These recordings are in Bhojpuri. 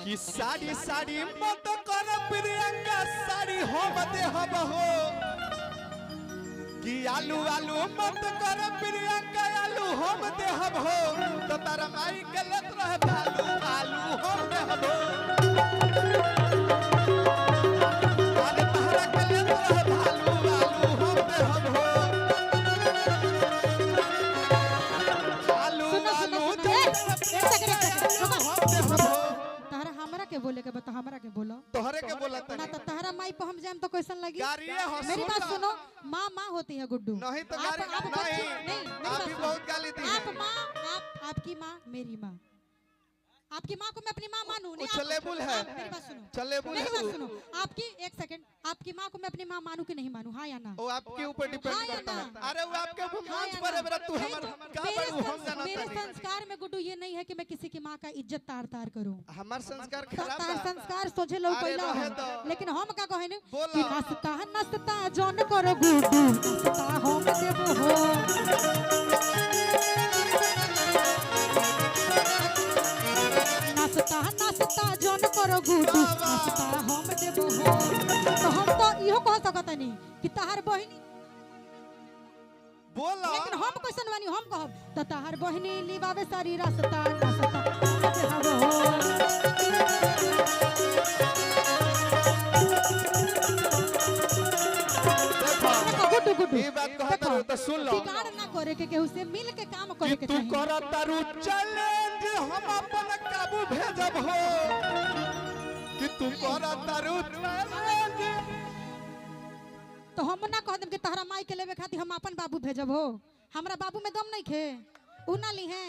कि साड़ी साड़ी मत कर प्रियंका साड़ी हम दे हम हो कि आलू आलू मत कर प्रियंका आलू हम दे हम हो तो तारा माई के लत रह आलू आलू हम दे हम हो अरे तारा के लत रह आलू आलू हम दे हम हो आलू आलू हमरा के बोले के बता हमरा के बोलो तोहरे के बोला ना तो तहरा माई पे हम जाम तो क्वेश्चन लगी मेरी बात सुनो माँ माँ होती है गुड्डू नहीं तो गारी नहीं आप भी बहुत गाली दी आप माँ आपकी माँ मेरी माँ आपकी माँ को मैं अपनी माँ मानूं नहीं चलेबुल है मेरी बात सुनो चलेबुल मेरी बात सुनो आपकी एक सेकंड आपकी माँ को मैं अपनी माँ मानूं कि नहीं मानूं हाँ या ना वो आपके ऊपर डिपेंड करता है अरे वो आपके ऊपर मंच पर है मेरा तू हमारा का बड़ू हम जानता मेरे संस्कार में गुड्डू ये नहीं है कि मैं किसी की माँ का इज्जत तार तार करूं हमार संस्कार खराब है संस्कार सोचे लोग पहला है लेकिन हम का कहे कि नसता जौन करो गुड्डू नसता हम देबो हो नसता जौन करो गुड्डू नसता हम देबो हो तो हम तो इहो कह सकत नहीं कि तहार बहिनी बोला लेकिन हम क्वेश्चन बानी हम कहब त तहार बहिनी लिबावे सारी रास्ता नसता देबो हो गुड्डू गुड्डू ये बात कहत रहो तो सुन लो बिगाड़ ना करे के केहू से मिल के काम करे के तू करत तारू चैलेंज हम अपन काबू भेजब हो कि तू करत तारू चैलेंज तो हम ना कह देम कि तहरा माई के लेवे खातिर हम अपन बाबू भेजब हो हमरा बाबू में दम नहीं खे उ ना ली है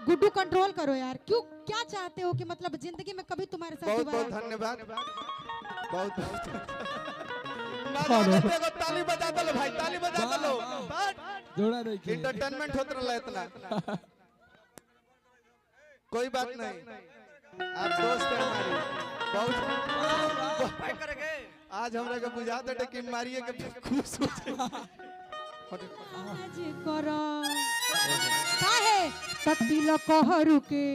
गुड्डू कंट्रोल करो यार क्यों क्या चाहते हो कि मतलब जिंदगी में कभी तुम्हारे साथ बहुत बहुत धन्यवाद बहुत बहुत ताली बजा दो भाई ताली बजा दो जोड़ा नहीं एंटरटेनमेंट होत रहला इतना कोई बात नहीं आप दोस्त हैं हमारी बहुत करेंगे आज हमरा के बुझा दे कि मारिए के खुश हो आज करो काहे ततिल कहरु के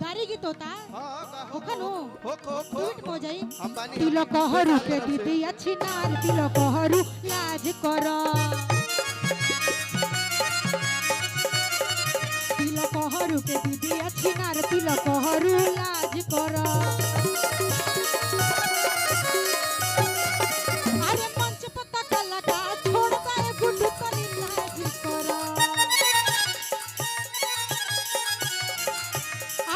गाड़ी गीत होता है हां ओखनो हो ट्वीट हो जाई हम बानी तिल कहरु के दीदी अच्छी नार तिल कहरु लाज करो तिल कहरु के दीदी अच्छी नार तिल कहरु लाज करो अरे मंच पता कला का छोड़ पाए गुड्डू कनी लाज करो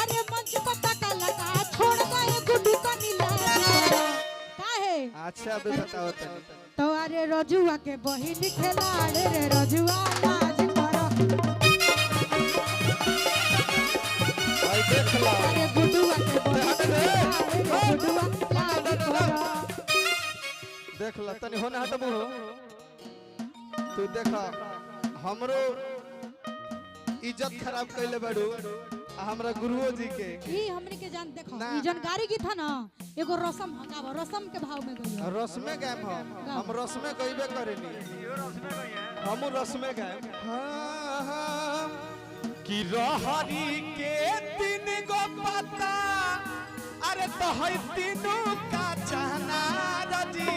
अरे मंच पता कला का छोड़ पाए गुड्डू कनी लाज करो काहे अच्छा अभी बताओ तो अरे रजुआ के बहिन खेलाड़े रे रजुआ लाज करो भाई देख लो अरे गुड्डुआ के बहिन गुड्डुआ लाज करो देख लो तनी होने हटबू हो तू देखा हमरो इज्जत खराब कइले बाड़ू हमरा गुरुओ जी के ई हमने के जान देखो ना। ई जानकारी की था ना एगो रसम हगाव रसम के भाव में गइयो रसमे गायब हम रसमे गइबे करेनी हम रसमे गायब हां कि रहरी के तीन गो पत्ता अरे तो है तीनों का चाहना रजी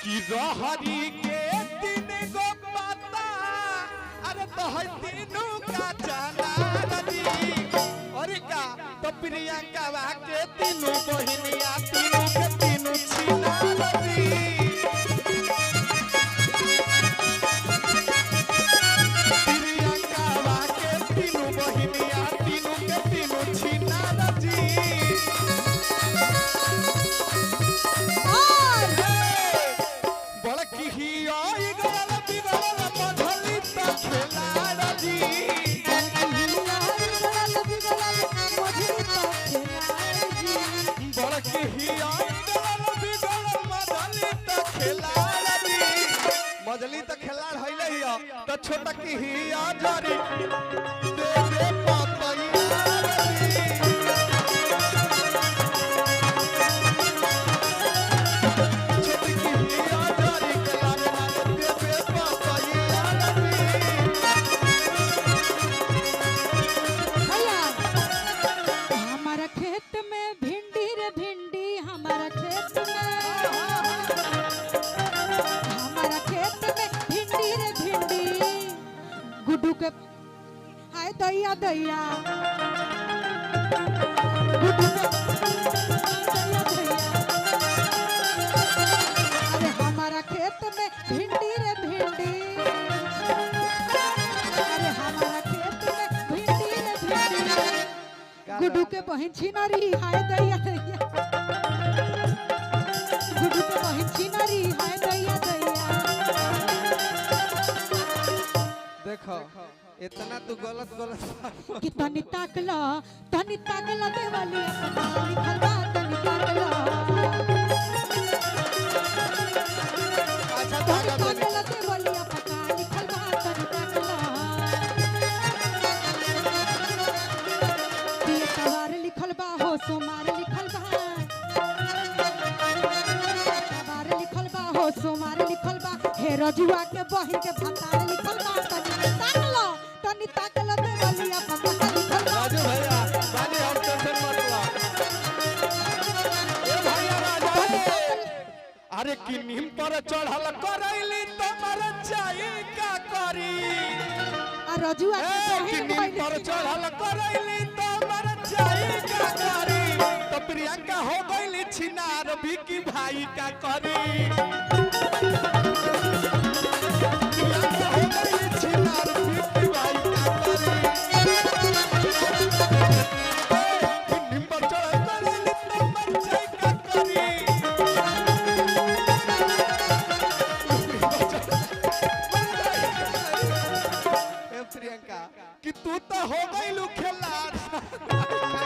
कि रहरी के तीन गो पत्ता अरे तो है तीनों का चाहना रजी और का तो प्रियंका के तीनों बहिनिया तीनों के तीनों छीना रजी प्रियंका के तीनों बहिनिया तीनों के तीनों छीना रजी और बड़की ही आई गल बिगल मधली त खेला रजी बड़की ही आई गल बिगल मधली त खेला रजी मधली त खेला हइले हिया त छोटा की ही आ जारी दे दे पतैया रजी छोटी की ही आ जारी के लाल दे दे पतैया रजी के हाय दैया दैया गुड्डू के दैया दैया अरे हमारा खेत में भिंडी रे भिंडी अरे हमारा खेत में भिंडी रे भिंडी गुड्डू के बहन छिनारी हाय दैया दैया गुड्डू के बहन छिनारी हाय दैया दैया देखो इतना तू गलत गलत कि तनी ताकला देवाली लिखल बा तनी ताकला अच्छा तनी ताकला देवाली पता लिखल बा तनी ताकला ये तवार लिखल बा हो सोमार लिखल बा तवार लिखल बा हो सोमार लिखल बा हे रजुआ के बहिन के भतार लिखल बा तनी ताकला देवाली पता लिखल बा राजू भैया राजू हम टेंशन मत लो ए भैया राजा अरे कि नीम पर चढ़ल करैली तमर चाई का करी आ रजुआ के कि बहिन नीम पर चढ़ल करैली तमर चाई का करी तो प्रियंका हो गईली छिनार बिकी भाई का करी प्रियंका हो गईली छिनार बिकी भाई का करी नीम पर चढ़ल करैली तमर चाई का करी प्रियंका कि तू तो हो गईलू खिलाड़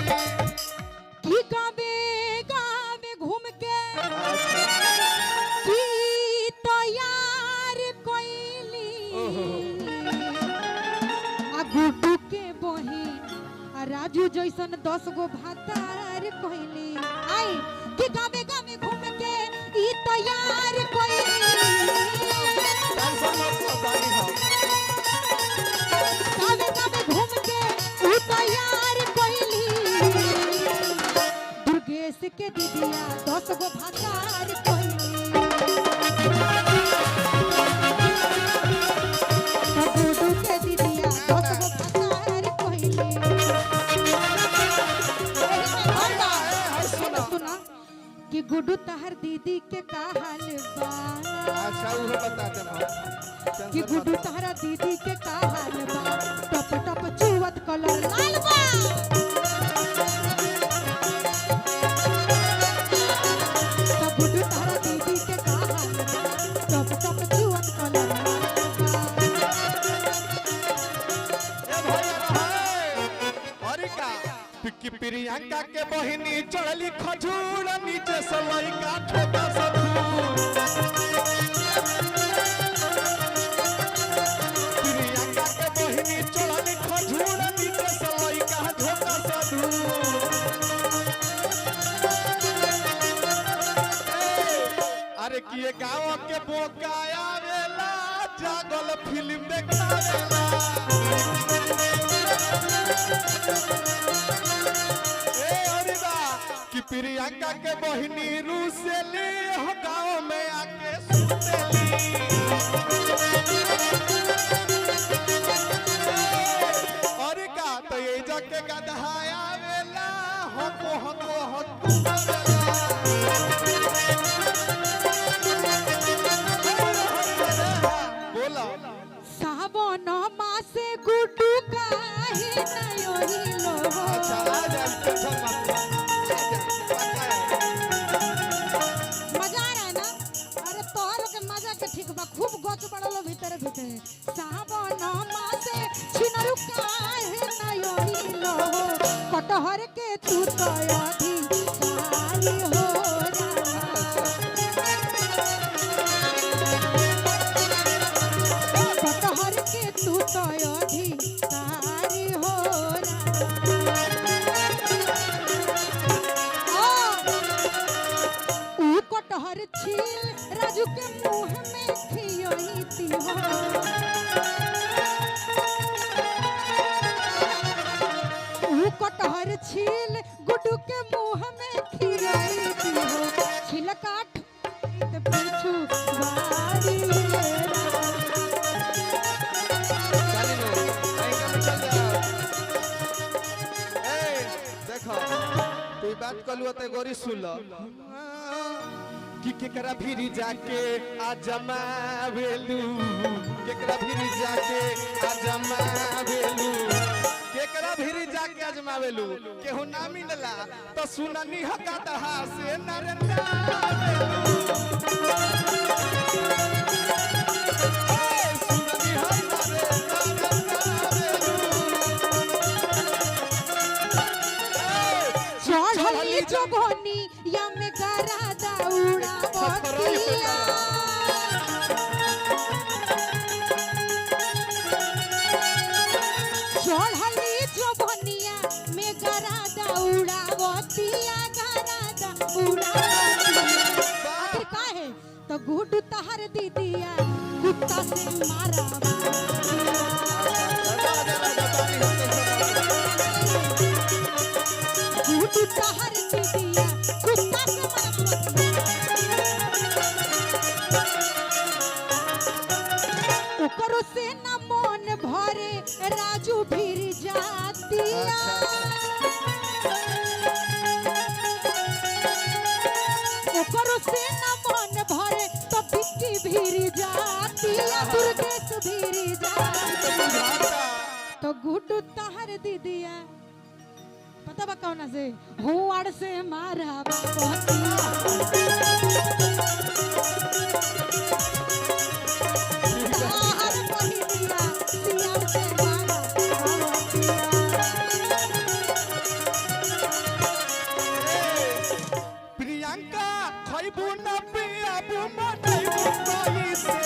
की गावे गावे घूम के की तैयार कोइली आ गुड्डू के बहिन आ राजू जैसन 10 गो भातार कोइली आई की गावे गावे घूम के ई तैयार कोइली गावे गावे घूम के ऊ तैयार कोइली दुर्गेश के दीदिया 10 गो भातार कोइली गुड्डू के दीदिया 10 गो भातार कोइली सुना कि गुड्डू तहर दीदी के का हाल बा अच्छा वो बता दे कि गुड्डू तहरा दीदी के का हाल बा टप टप चुवत कलर लाल बा तो गुड्डू तहरा दीदी के का हाल बा टप टप चुवत कलर लाल बा ए भैया अरे का कि प्रियंका के बहिनी चढ़ली खजूर नीचे से लइका छोटा सा प्रियंका के बहिनी चढ़ली खजूर नीचे से लइका छोटा सा अरे किए गाँव के बोकाया वेला जागल फिल्म देखावेला कि प्रियंका के बहिनी रूसेली हो गाँव में आके सुतेली और का तो ये जाके गदहाया वेला हो बोला सावन मासे गुड्डू काहे नयोही लो अच्छा आ जा टेंशन मत लो मजा आ रहा है ना अरे तोहर के मजा के ठीक बा खूब गच पड़लो भीतर भीतर सावन मासे छिनरु काहे नयोही लो कटहर के तू तो अधी काई हो कटहर के तू तो अधी काई हो कटहर छील राजू के मुंह में खियोईती हो कटहर छील गुड्डू के मुंह में खियोईती हो छिलका पिछुआड़ी चली लो आई कम चल जाओ ए देखो तू बात कलु ते गोरी सुन लो कि केकरा भिरी जाके आजमावेलू केकरा भिरी जाके आजमावेलू केकरा भिरी जाके आजमावेलू केहू ना मिलला तो सुननी हका दहा से नरना सुननी हका रे चढ़ली जोगनी या में करा दौड़ा बतिया चढ़ली जोगनिया में करा दौड़ा बतिया करा दौड़ा आखिर काहे तो गुड तहर दीदिया कुत्ता से मारा गुड तहर दीदिया कुत्ता से ओकरो से न मन भरे राजू भीर जातिया ओकरो से न मन भरे तो बिक्की भीर जातिया दुर्गेश भीर जातिया तो गुड्डू तहर दीदिया पता बा कौन से हुआड़ से मारा बतिया ताहर पहिनिया सियार से मारा बतिया प्रियंका खइबू न पियाबू मटाइबू कोई से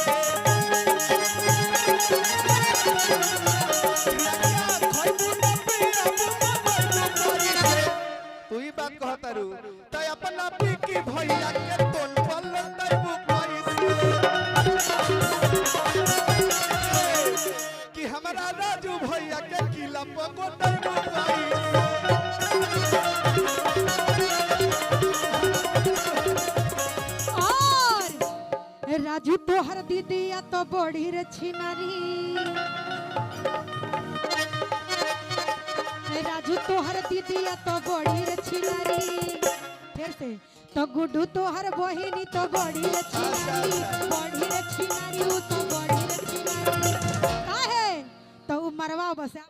प्रियंका खइबू न पियाबू मटाइबू कोई से तू ही बात कहतारू त अपना पिकी भैया के तोन पर लटाइबू कोई से कि हमरा राजू भैया के किला पर गोटाइबू कोई और राजू तोहर दीदिया तो बड़ी रे छिनारी राजू तोहर दीदिया तो बड़ी रे छिनारी फिर से तो गुड्डू तोहर बहिनी तो बड़ी रे छिनारी उ तो बड़ी रे छिनारी काहे तो उ मरवा बसा